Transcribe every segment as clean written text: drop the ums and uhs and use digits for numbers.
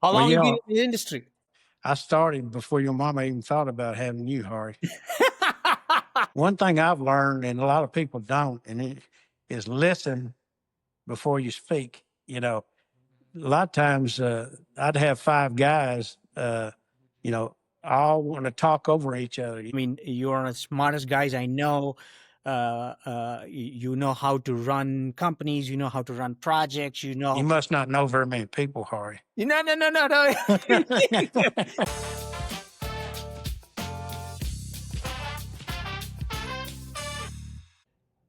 How Well, long you you been know, in the industry? I started before your mama even thought about having you, Hari. One thing I've learned, and a lot of people don't, and it is listen before you speak. A lot of times I'd have five guys, all want to talk over each other. I mean, you're one of the smartest guys I know. You know how to run companies. You know how to run projects. You know. You must not know very many people, Hari. No, no, no, no, no.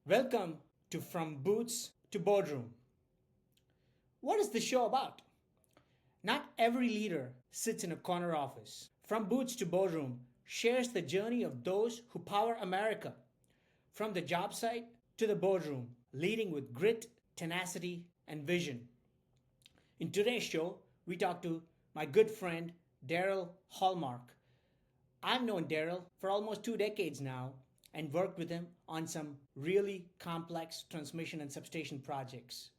Welcome to From Boots to Boardroom. What is the show about? Not every leader sits in a corner office. From Boots to Boardroom shares the journey of those who power America, from the job site to the boardroom, leading with grit, tenacity, and vision. In today's show, we talk to my good friend Darrell Hallmark. I've known Darrell for almost 2 decades now and worked with him on some really complex transmission and substation projects.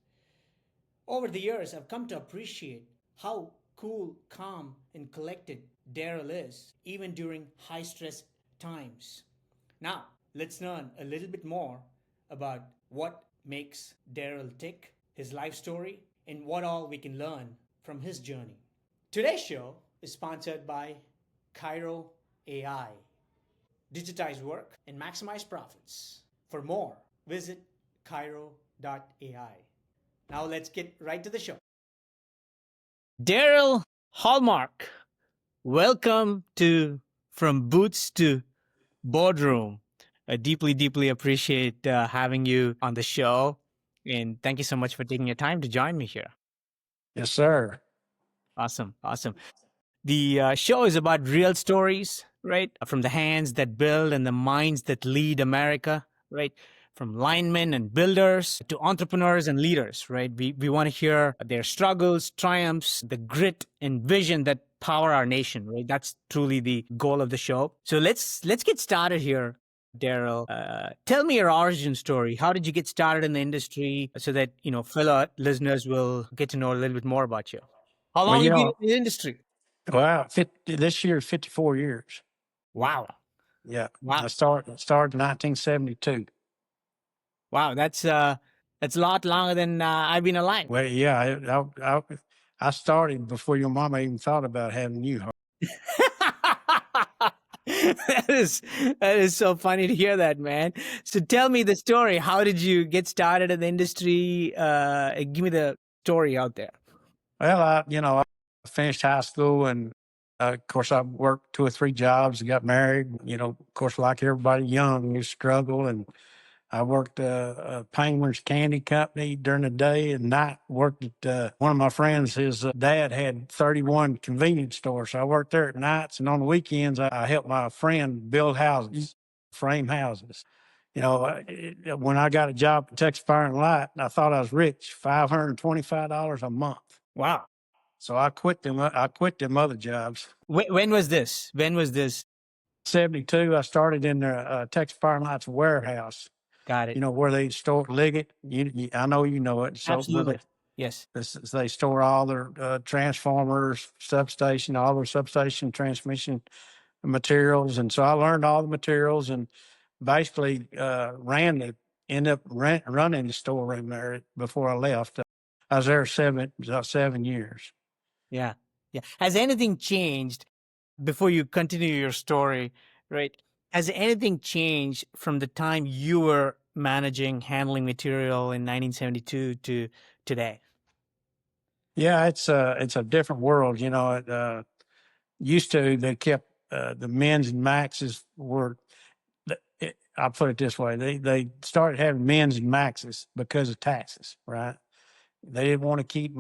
Over the years, I've come to appreciate how cool, calm, and collected Darrell is, even during high stress times. Now, let's learn a little bit more about what makes Darrell tick, his life story, and what all we can learn from his journey. Today's show is sponsored by KYRO AI. Digitize work and maximize profits. For more, visit KYRO.ai. Now let's get right to the show. Darrell Hallmark, welcome to From Boots to Boardroom. I deeply appreciate having you on the show. And thank you so much for taking your time to join me here. Yes, sir. Awesome. The show is about real stories, right? From the hands that build and the minds that lead America, right? From linemen and builders to entrepreneurs and leaders, right? We want to hear their struggles, triumphs, the grit and vision that power our nation, right? That's truly the goal of the show. So let's get started here, Darrell. Tell me your origin story. How did you get started in the industry so that, fellow listeners will get to know a little bit more about you? How Well, long you been in the industry? wow, this year 54 years. Wow. Yeah, Wow. I started in 1972. Wow. That's a lot longer than I've been alive. Well, yeah, I started before your mama even thought about having you. That is so funny to hear that, man. So tell me the story. How did you get started in the industry? Give me the story out there. Well, I finished high school and, of course, I worked 2 or 3 jobs and got married. Of course, like everybody young, you struggle. And I worked a Penguins candy company during the day, and night worked at one of my friends. His dad had 31 convenience stores, so I worked there at nights. And on the weekends, I helped my friend build houses, frame houses. When I got a job at Texas Fire and Light, I thought I was rich, $525 a month. Wow. So I quit them. I quit them other jobs. When was this? 72. I started in the Texas Fire and Light's warehouse. Got it. Where they store Liggett. I know you know it. So Absolutely. Yes. They store all their transformers, substation, all their substation transmission materials. And so I learned all the materials and basically ended up running the storeroom there before I left. I was there 7 years. Yeah. Has anything changed before you continue your story, right? Has anything changed from the time you were handling material in 1972 to today? Yeah, it's a different world. Used to they kept the men's and maxes were. I'll put it this way: they started having men's and maxes because of taxes, right? They didn't want to keep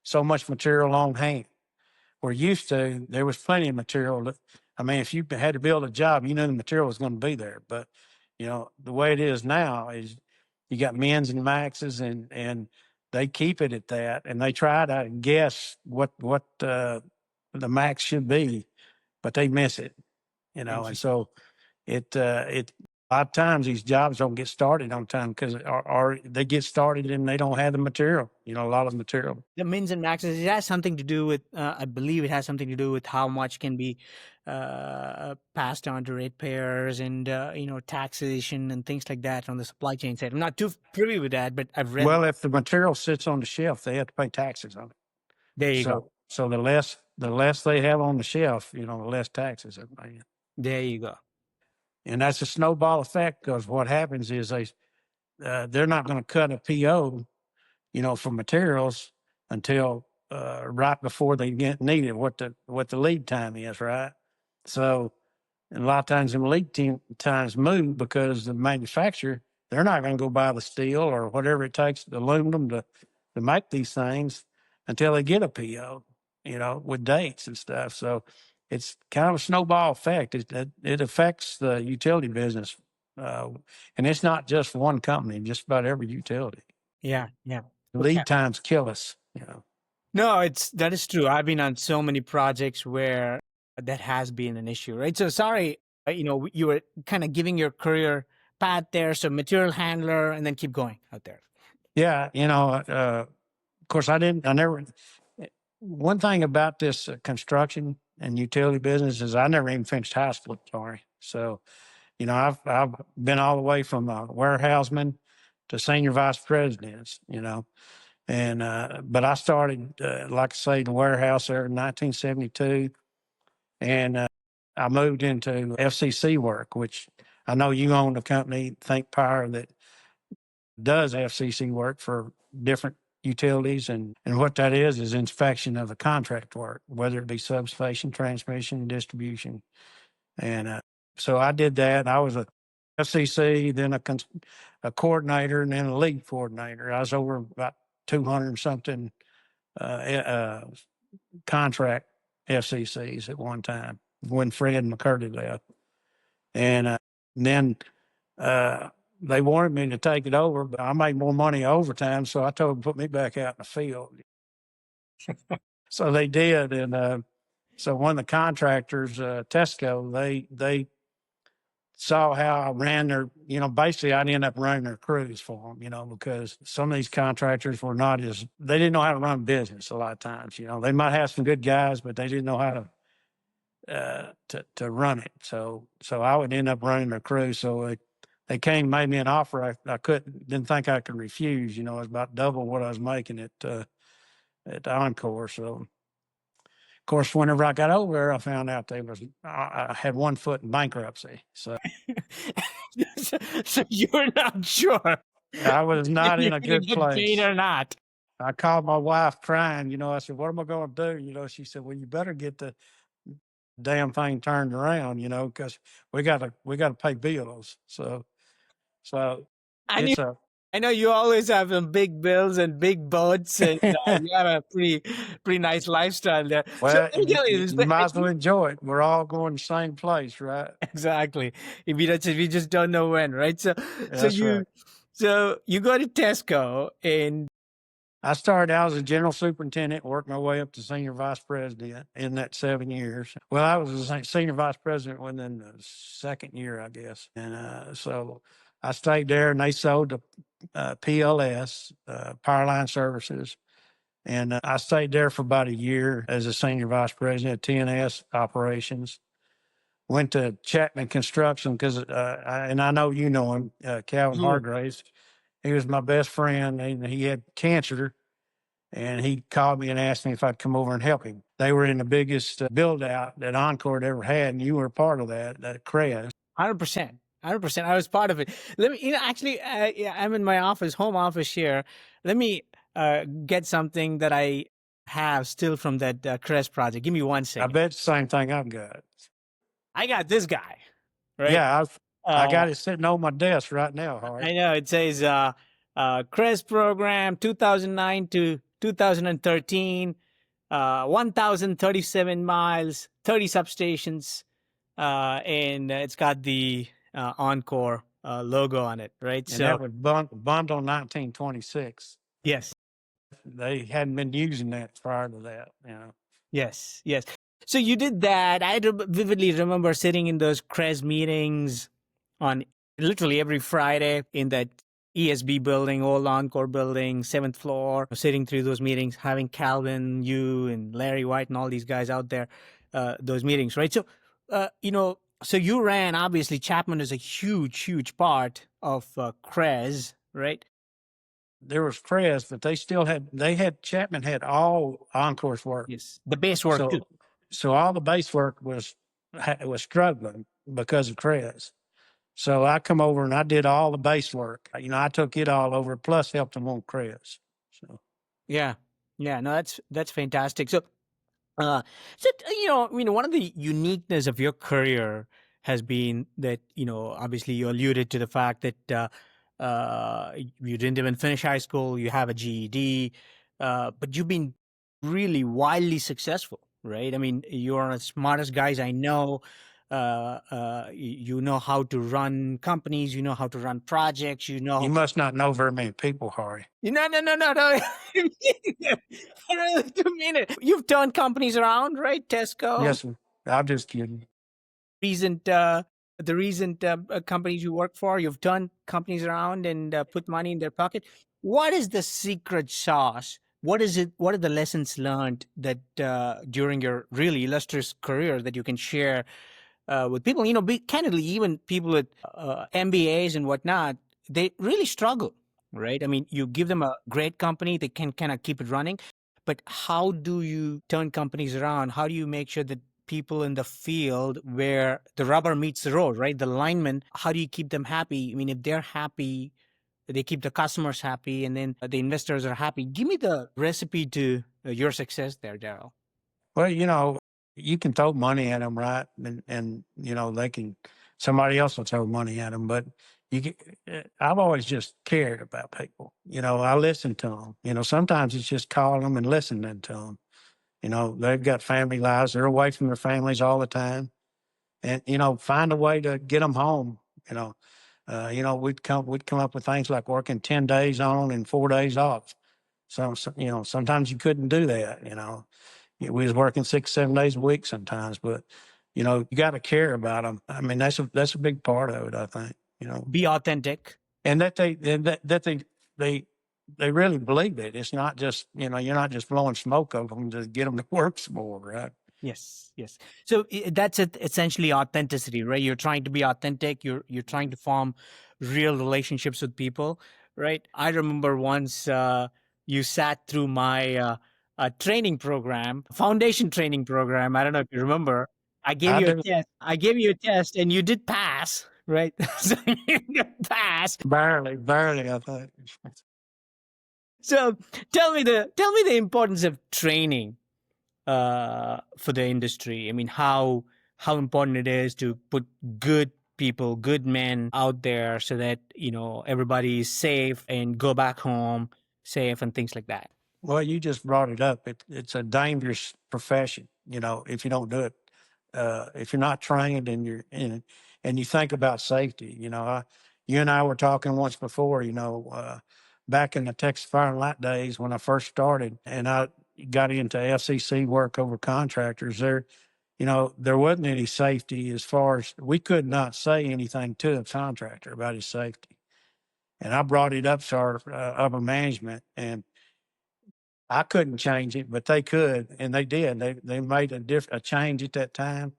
so much material on hand. We're used to, there was plenty of material. If you had to build a job, the material was going to be there. But, the way it is now is you got men's and maxes and they keep it at that. And they try to guess what the max should be, but they miss it, and so it A lot of times these jobs don't get started on time because or they get started and they don't have the material, a lot of material. The mins and maxes, it has something to do with, I believe it has something to do with how much can be passed on to ratepayers and, taxation and things like that on the supply chain side. I'm not too privy with that, but I've read. Well, if the material sits on the shelf, they have to pay taxes on it. There you go. So the less they have on the shelf, the less taxes they're paying. There you go. And that's a snowball effect because what happens is they're not going to cut a PO, for materials until right before they get needed, what the lead time is, right? So and a lot of times them lead times move because the manufacturer, they're not going to go buy the steel or whatever it takes, the aluminum to make these things until they get a PO, with dates and stuff. So it's kind of a snowball effect. It affects the utility business. And it's not just one company, just about every utility. Yeah, yeah. Lead times kill us, No, that is true. I've been on so many projects where that has been an issue, right? So sorry, you were kind of giving your career path there, so material handler, and then keep going out there. Yeah, of course, I never. One thing about this construction and utility business is I never even finished high school. Sorry, so I've been all the way from warehouseman to senior vice presidents. And but I started, like I say, in the warehouse there in 1972, and I moved into FCC work, which I know you own a company, Think Power, that does FCC work for different utilities, and what that is inspection of the contract work, whether it be substation, transmission, distribution, and so I did that. I was a FCC, then a coordinator, and then a lead coordinator. I was over about 200 something contract FCCs at one time when Fred McCurdy left, and then they wanted me to take it over, but I made more money overtime, so I told them to put me back out in the field. So they did, and so one of the contractors, Tesco, they saw how I ran their, basically I'd end up running their crews for them, because some of these contractors were they didn't know how to run a business a lot of times, they might have some good guys, but they didn't know how to run it. So I would end up running their crew. So they came, made me an offer I didn't think I could refuse, it was about double what I was making at Encore. So of course, whenever I got over there, I found out I had 1 foot in bankruptcy. So, so you're not sure. I was not in a good Get place. paid or not. I called my wife crying. I said, "What am I going to do?" She said, "Well, you better get the damn thing turned around, because we got to pay bills." So it's a. I know you always have some big bills and big boats, and you have a pretty nice lifestyle there. Well, so, you might as well enjoy it. We're all going the same place, right? Exactly. We just don't know when, right? So you go to Tesco, and I started out as a general superintendent, worked my way up to senior vice president in that 7 years. Well, I was a senior vice president within the second year, I guess. And so I stayed there, and they sold to PLS, Power Line Services. And I stayed there for about a year as a senior vice president of TNS operations. Went to Chapman Construction because, and I know you know him, Calvin Hargraves. He was my best friend, and he had cancer, and he called me and asked me if I'd come over and help him. They were in the biggest build out that Encore had ever had, and you were a part of that CRES. 100%. 100%. I was part of it. Let me, actually, I'm in my home office here. Let me get something that I have still from that CRES project. Give me 1 second. I bet it's the same thing I've got. I got this guy, right? Yeah, I got it sitting on my desk right now, Hari. I know. It says CRES program 2009 to 2013, 1,037 miles, 30 substations, and it's got the Encore logo on it, right? And that was bundle 1926. Yes. They hadn't been using that prior to that, Yes, yes. So you did that. I vividly remember sitting in those CRES meetings on literally every Friday in that ESB building, old Encore building, 7th floor, sitting through those meetings, having Calvin, you, and Larry White and all these guys out there, those meetings, right? So, so you ran, obviously, Chapman is a huge, huge part of CREZ, right? There was Crest, but Chapman had all Encore's work. Yes. The base work too. So all the base work was struggling because of Crest. So I come over and I did all the base work. I took it all over, plus helped them on Crest. So yeah, no, that's fantastic. So, one of the uniqueness of your career has been that obviously you alluded to the fact that you didn't even finish high school, you have a GED, but you've been really wildly successful, right? I mean, you're the smartest guys I know. You know how to run companies, you know how to run projects, you must not know very many people, Hari. No. I really do mean it. You've turned companies around, right? Tesco. Yes, sir. I'm just kidding. The recent companies you work for, you've turned companies around and put money in their pocket. What is the secret sauce? What is it? What are the lessons learned that during your really illustrious career that you can share with people? Candidly, even people with MBAs and whatnot, they really struggle, right? I mean, you give them a great company, they can kind of keep it running. But how do you turn companies around? How do you make sure that people in the field where the rubber meets the road, right? The linemen, how do you keep them happy? I mean, if they're happy, they keep the customers happy, and then the investors are happy. Give me the recipe to your success there, Darrell. Well, you can throw money at them, right? And somebody else will throw money at them. But I've always just cared about people. I listen to them. Sometimes it's just calling them and listening to them. They've got family lives. They're away from their families all the time. And, find a way to get them home. We'd come up with things like working 10 days on and 4 days off. So sometimes you couldn't do that. We was working 6, 7 days a week sometimes, but you got to care about them. I mean, that's a big part of it. I think, be authentic, and that they really believe it. It's not just, you're not just blowing smoke over them to get them to work some more, right? Yes. So that's it, essentially authenticity, right? You're trying to be authentic. You're trying to form real relationships with people, right? I remember once you sat through my training program, foundation training program. I don't know if you remember. I gave you a test. I gave you a test, and you did pass, right? So you did pass. Barely, I thought. So tell me the importance of training for the industry. I mean, how important it is to put good people, good men out there so that, everybody is safe and go back home safe and things like that. Well, you just brought it up. It's a dangerous profession, if you don't do it. If you're not trained and you're in it, and you think about safety, you and I were talking once before, back in the Texas Fire and Light days when I first started and I got into FCC work over contractors there, there wasn't any safety as far as we could not say anything to a contractor about his safety. And I brought it up to our upper management and I couldn't change it, but they could, and they did. They made a change at that time,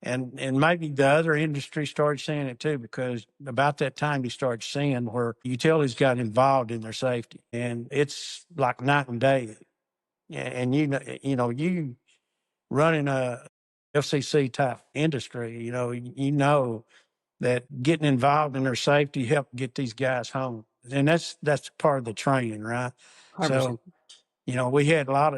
and maybe the other industry started seeing it too, because about that time you started seeing where utilities got involved in their safety, and it's like night and day. And you running a FCC type industry, you know that getting involved in their safety helped get these guys home, and that's part of the training, right? 100%. So we had a lot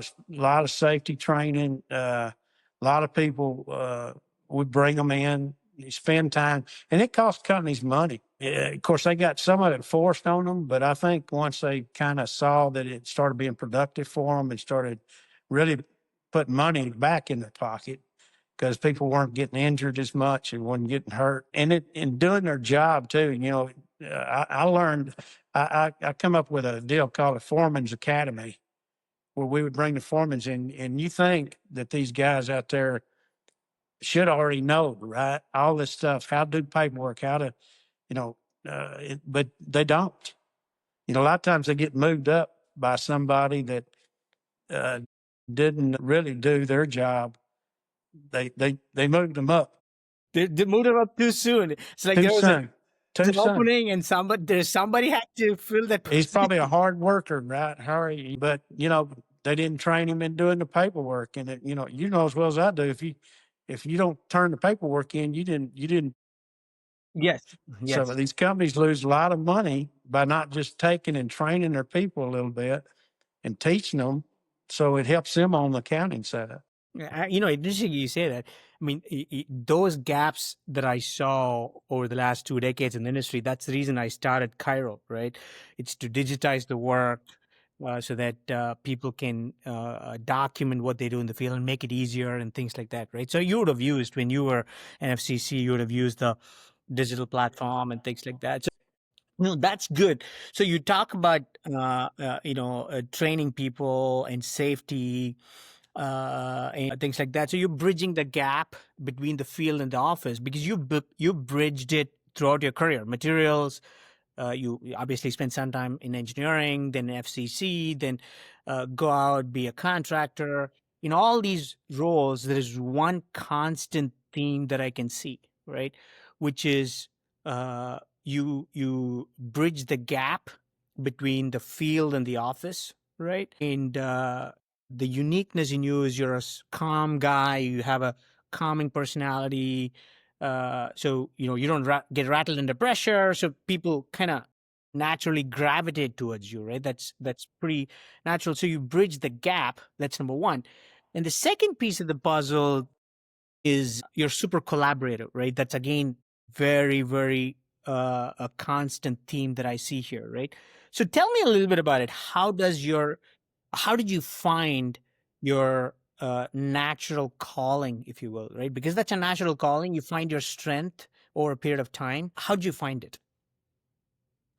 of safety training. A lot of people would bring them in, you spend time, and it cost companies money. Of course, they got some of it forced on them, but I think once they kind of saw that it started being productive for them and started really putting money back in their pocket because people weren't getting injured as much and wasn't getting hurt, and in doing their job too. I learned. I come up with a deal called a Foreman's Academy, where we would bring the foremans in, and you think that these guys out there should already know, right? All this stuff, how to do paperwork, how to, but they don't. A lot of times they get moved up by somebody that uh, didn't really do their job. They moved them up They moved him up too soon. It's like too there was soon. Too an soon. opening, and somebody had to fill that He's probably a position. hard worker, right, Harry? But they didn't train him in doing the paperwork, and you know as well as I do. If you don't turn the paperwork in, you didn't. Yes, So yes. these companies lose a lot of money by not just taking and training their people a little bit and teaching them, so it helps them on the accounting side. Yeah, interesting you say that. I mean, those gaps that I saw over the last 2 decades in the industry, that's the reason I started KYRO, right? It's to digitize the work so that people can document what they do in the field and make it easier and things like that, right? So you would have used, when you were NFCC, you would have used the digital platform and things like that. So, no, that's good. So you talk about, training people and safety and things like that. So you're bridging the gap between the field and the office because you bridged it throughout your career. Materials, you obviously spend some time in engineering, then FCC, then go out, be a contractor. In all these roles, there is one constant theme that I can see, right? Which is you bridge the gap between the field and the office, right? And the uniqueness in you is you're a calm guy. You have a calming personality. So you don't get rattled under pressure. So people kind of naturally gravitate towards you, right? That's pretty natural. So you bridge the gap. That's number one. And the second piece of the puzzle is you're super collaborative, right? That's again very, very a constant theme that I see here, right? So tell me a little bit about it. How did you find your natural calling, if you will, right? Because that's a natural calling. You find your strength over a period of time. How did you find it?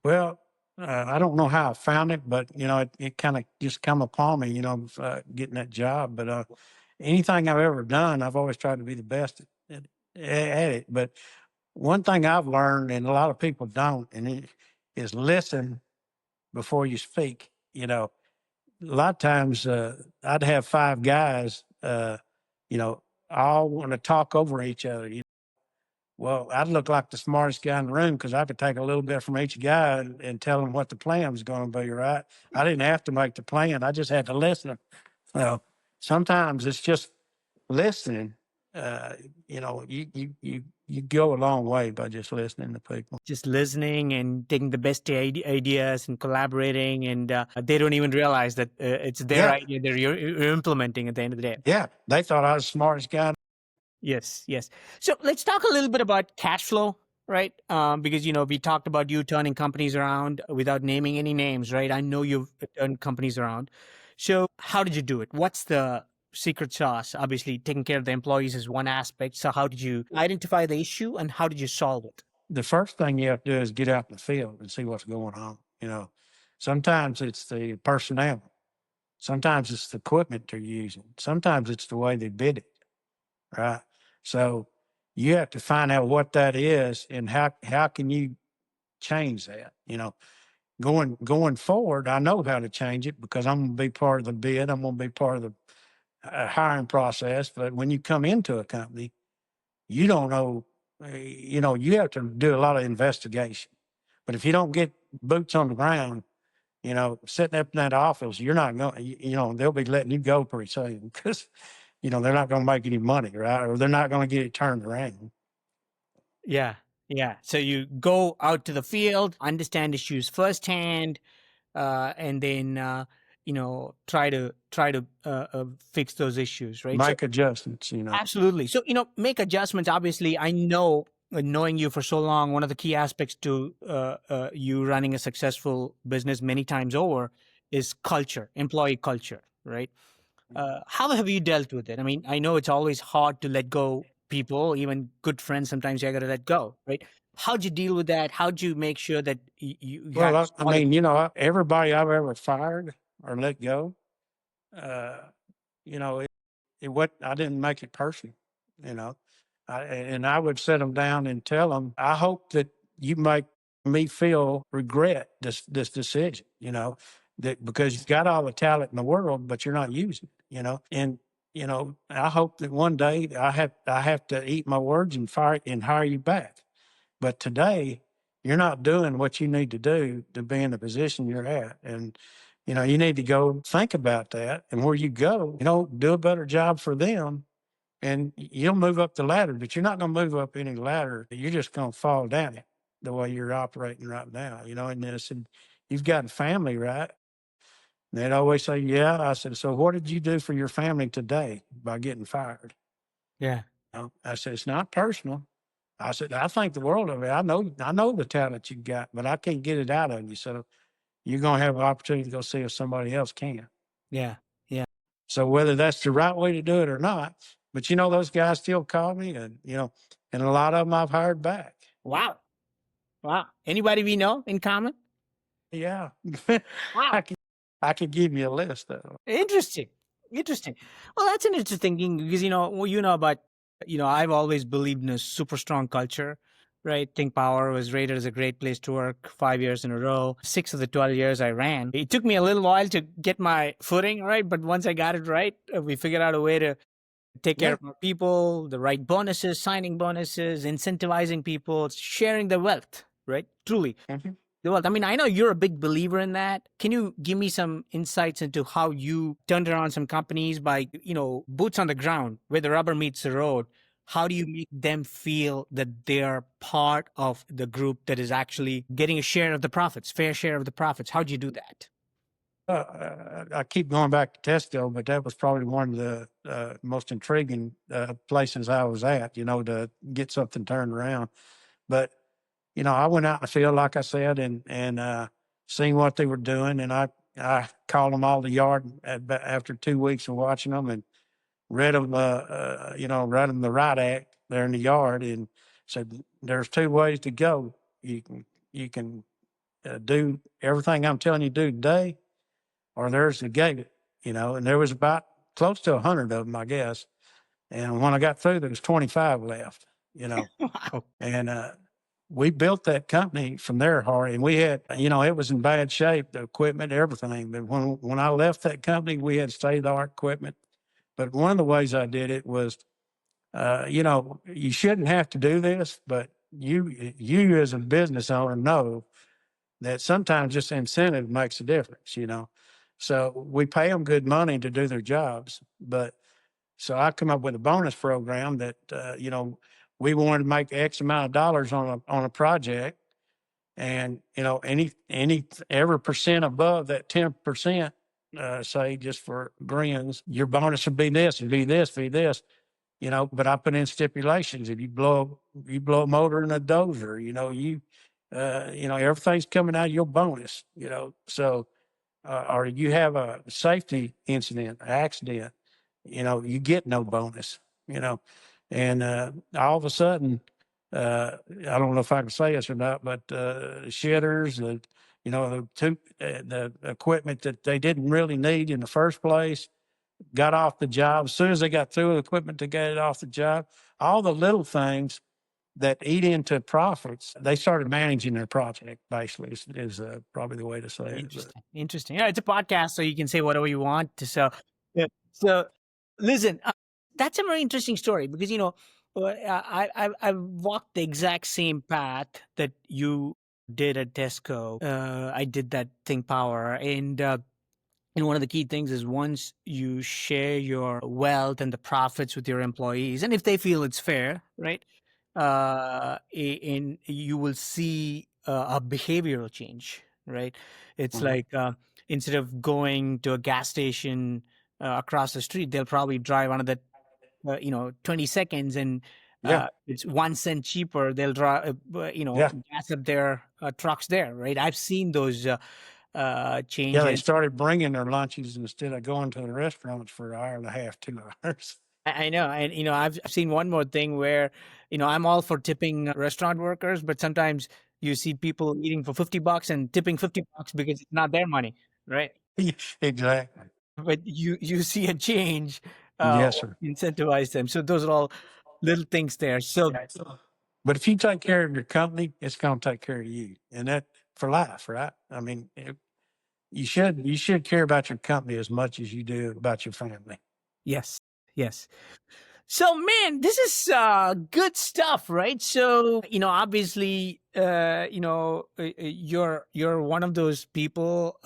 Well, I don't know how I found it, but it kind of just come upon me, getting that job. But anything I've ever done, I've always tried to be the best at it. But one thing I've learned, and a lot of people don't, is listen before you speak. A lot of times I'd have five guys, all want to talk over each other. Well, I'd look like the smartest guy in the room because I could take a little bit from each guy and tell them what the plan was going to be, right? I didn't have to make the plan. I just had to listen. Well, sometimes it's just listening. Uh, you go a long way by just listening to people. Just listening and taking the best ideas and collaborating, and they don't even realize that it's their Yeah, idea that you're implementing at the end of the day. yeah. They thought I was the smartest guy. Yes, yes. So let's talk a little bit about cash flow, right? Because we talked about you turning companies around without naming any names, right? I know you've turned companies around. So how did you do it? What's the secret sauce? Obviously, taking care of the employees is one aspect. So how did you identify the issue and how did you solve it? The first thing you have to do is get out in the field and see what's going on. Sometimes it's the personnel. Sometimes it's the equipment they're using. Sometimes it's the way they bid it, right? So you have to find out what that is and how can you change that. Going forward, I know how to change it because I'm going to be part of the bid. I'm going to be part of the hiring process. But when you come into a company, you don't know. You have to do a lot of investigation. But if you don't get boots on the ground, sitting up in that office, you're not going. They'll be letting you go pretty soon because they're not going to make any money, right? Or they're not going to get it turned around. Yeah, yeah. So you go out to the field, understand issues firsthand, and then try to fix those issues, right? So Make adjustments. absolutely. So make adjustments. Obviously, I know, knowing you for so long, one of the key aspects to you running a successful business many times over is culture, employee culture, right? How have you dealt with it? I mean, I know it's always hard to let go people, even good friends. Sometimes you got to let go, right? How'd you deal with that? How'd you make sure that you Well, had I solid? mean, everybody I've ever fired or let go, uh, what I didn't make it personal. You know, and I would sit them down and tell them, I hope that you make me feel regret this decision, that because you've got all the talent in the world, but you're not using it, and I hope that one day I have to eat my words and hire you back. But today, you're not doing what you need to do to be in the position you're at. And, you need to go think about that. And where you go, do a better job for them and you'll move up the ladder, but you're not going to move up any ladder. You're just going to fall down it the way you're operating right now, And I said, you've got a family, right? And they'd always say, yeah. I said, so what did you do for your family today by getting fired? Yeah. I said, it's not personal. I said, I think the world of it. I know the talent you got, but I can't get it out of you. So you're going to have an opportunity to go see if somebody else can. Yeah. Yeah. So whether that's the right way to do it or not, but those guys still call me and, and a lot of them I've hired back. Wow. Wow. Anybody we know in common? Yeah. Wow. I could give you a list of them. Interesting. Well, that's an interesting thing because, about, I've always believed in a super strong culture, right? Think Power was rated as a great place to work 5 years in a row. 6 of the 12 years I ran. It took me a little while to get my footing, right? But once I got it right, we figured out a way to take care of our people, the right bonuses, signing bonuses, incentivizing people, sharing the wealth, right? Truly. Mm-hmm. The wealth. I mean, I know you're a big believer in that. Can you give me some insights into how you turned around some companies by, boots on the ground where the rubber meets the road? How do you make them feel that they are part of the group that is actually getting a share of the profits, fair share of the profits? How do you do that? I keep going back to Tesco, but that was probably one of the most intriguing places I was at, to get something turned around. But, I went out in the field, like I said, and seen what they were doing. And I called them all to yard after 2 weeks of watching them and read them, read them the right act there in the yard and said, there's 2 ways to go. You can do everything I'm telling you to do today, or there's the gate, and there was about close to 100 of them, I guess. And when I got through, there was 25 left, Wow. and we built that company from there, Hari, and we had, it was in bad shape, the equipment, everything. But when I left that company, we had state-of-the-art equipment. But one of the ways I did it was, you shouldn't have to do this, but you as a business owner know that sometimes just incentive makes a difference, So we pay them good money to do their jobs. But so I come up with a bonus program that, we wanted to make X amount of dollars on a project. And, every percent above that 10%, say just for grins, your bonus would be this, be this, be this. But I put in stipulations. If you blow a motor in a dozer, everything's coming out of your bonus, So, or you have a safety incident, accident, you get no bonus, and all of a sudden, I don't know if I can say this or not, but shitters, the equipment that they didn't really need in the first place, got off the job. As soon as they got through with equipment to get it off the job, all the little things that eat into profits, they started managing their project, basically, is probably the way to say it. Interesting. Yeah, it's a podcast, so you can say whatever you want. Yeah. So listen, that's a very interesting story because, I walked the exact same path that you did at Tesco. I did that Think Power. And one of the key things is once you share your wealth and the profits with your employees, and if they feel it's fair, right? And you will see a behavioral change, right? It's like instead of going to a gas station across the street, they'll probably drive another, 20 seconds and it's 1 cent cheaper. They'll drive, gas up their trucks there, right? I've seen those changes. Yeah, they started bringing their lunches instead of going to the restaurants for an hour and a half, 2 hours. I know. And, I've seen one more thing where, I'm all for tipping restaurant workers, but sometimes you see people eating for $50 and tipping $50 because it's not their money, right? Exactly. But you see a change, Yes, sir. incentivize them. So those are all little things there. So But if you take care of your company, it's going to take care of you, and that for life, right? I mean, you should care about your company as much as you do about your family. Yes. Yes. So, man, this is good stuff, right? So, obviously, you're one of those people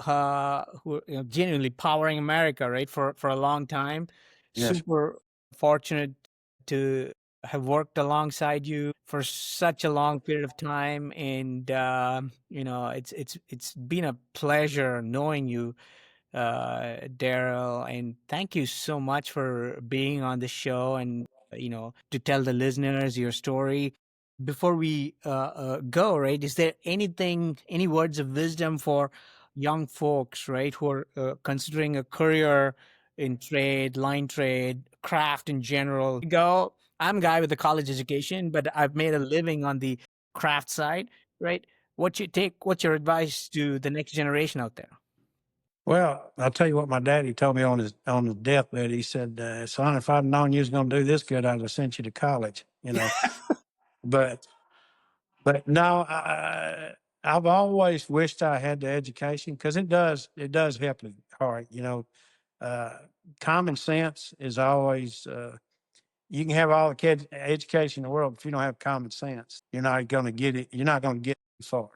who genuinely powering America, right? For a long time. Yes. Super fortunate to have worked alongside you for such a long period of time, and it's been a pleasure knowing you, Darrell, and thank you so much for being on the show and to tell the listeners your story. Before we go, right? Is there any words of wisdom for young folks, right, who are considering a career in trade, line trade, craft in general? Go. I'm a guy with a college education, but I've made a living on the craft side, right? What's your advice to the next generation out there? Well, I'll tell you what my daddy told me on his deathbed. He said, "Son, if I'd known you was going to do this good, I'd have sent you to college." You know, but no, I've always wished I had the education because it does help the heart. Uh, common sense is always. You can have all the education in the world, but if you don't have common sense, you're not going to get it. You're not going to get far.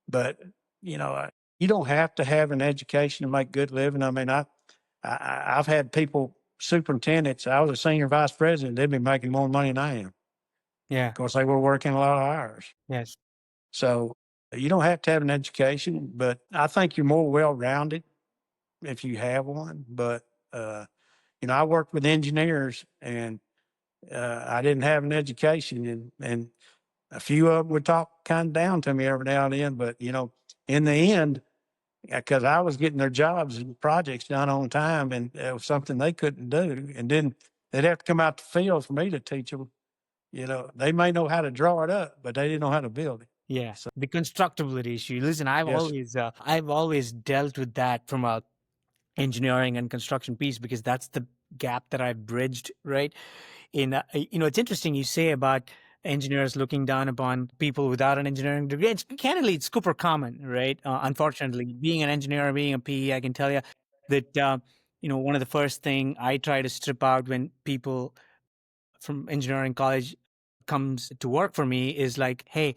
But you know, uh, you don't have to have an education to make good living. I mean, I've had people, superintendents. I was a senior vice president. They'd be making more money than I am. Yeah. Of course, they were working a lot of hours. Yes. So you don't have to have an education, but I think you're more well-rounded if you have one. But I worked with engineers, and I didn't have an education, and a few of them would talk kind of down to me every now and then. But in the end, because I was getting their jobs and projects done on time, and it was something they couldn't do, and then they'd have to come out the field for me to teach them. They may know how to draw it up, but they didn't know how to build it. Yeah, So the constructability issue. Listen, yes, I've always dealt with that from a engineering and construction piece because that's the gap that I bridged, right? It's interesting you say about engineers looking down upon people without an engineering degree. Candidly, it's super common, right? Unfortunately, being an engineer, being a PE, I can tell you that one of the first thing I try to strip out when people from engineering college comes to work for me is like, hey,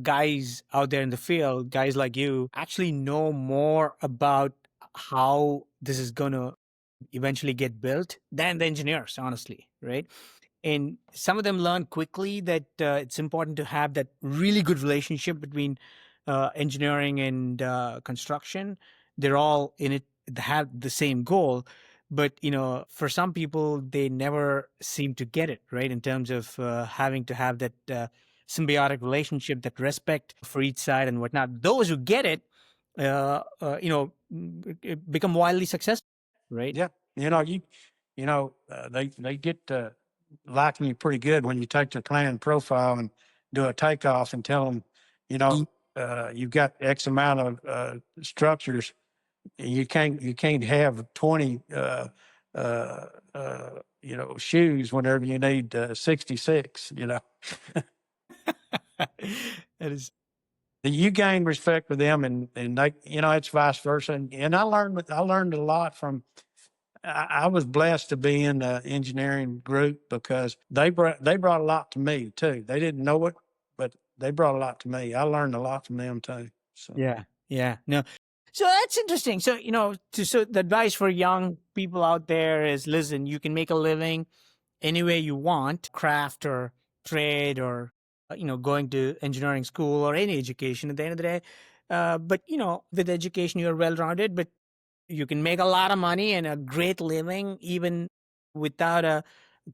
guys out there in the field, guys like you, actually know more about how this is going to eventually get built than the engineers, honestly, right? And some of them learn quickly that it's important to have that really good relationship between engineering and construction. They're all in it, they have the same goal, but for some people they never seem to get it right in terms of having to have that symbiotic relationship, that respect for each side and whatnot. Those who get it become wildly successful, right? yeah, they get liking you pretty good when you take their plan profile and do a takeoff and tell them, you know, you've got X amount of structures. You can't have 20 shoes whenever you need 66. That is. You gain respect for them, and they, it's vice versa. And I learned a lot from. I was blessed to be in the engineering group because they brought a lot to me too. They didn't know it, but they brought a lot to me. I learned a lot from them too. So Yeah, yeah, no. So that's interesting. So so the advice for young people out there is: listen, you can make a living any way you want, craft or trade or going to engineering school or any education. At the end of the day, but with education you're well rounded, but you can make a lot of money and a great living even without a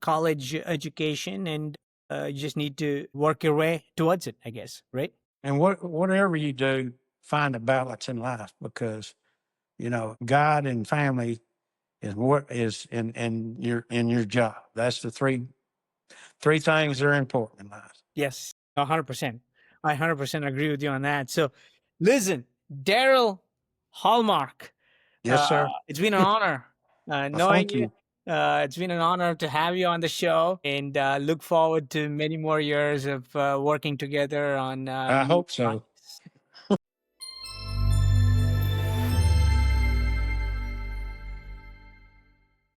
college education, and you just need to work your way towards it, I guess, right? and whatever you do, find a balance in life because God and family is what is in your job. That's the three things that are important in life. Yes, 100%. I 100% agree with you on that. So, listen, Darrell Hallmark, Yes, sir. it's been an honor Well, knowing thank you. you. It's been an honor to have you on the show, and look forward to many more years of working together on. I hope so.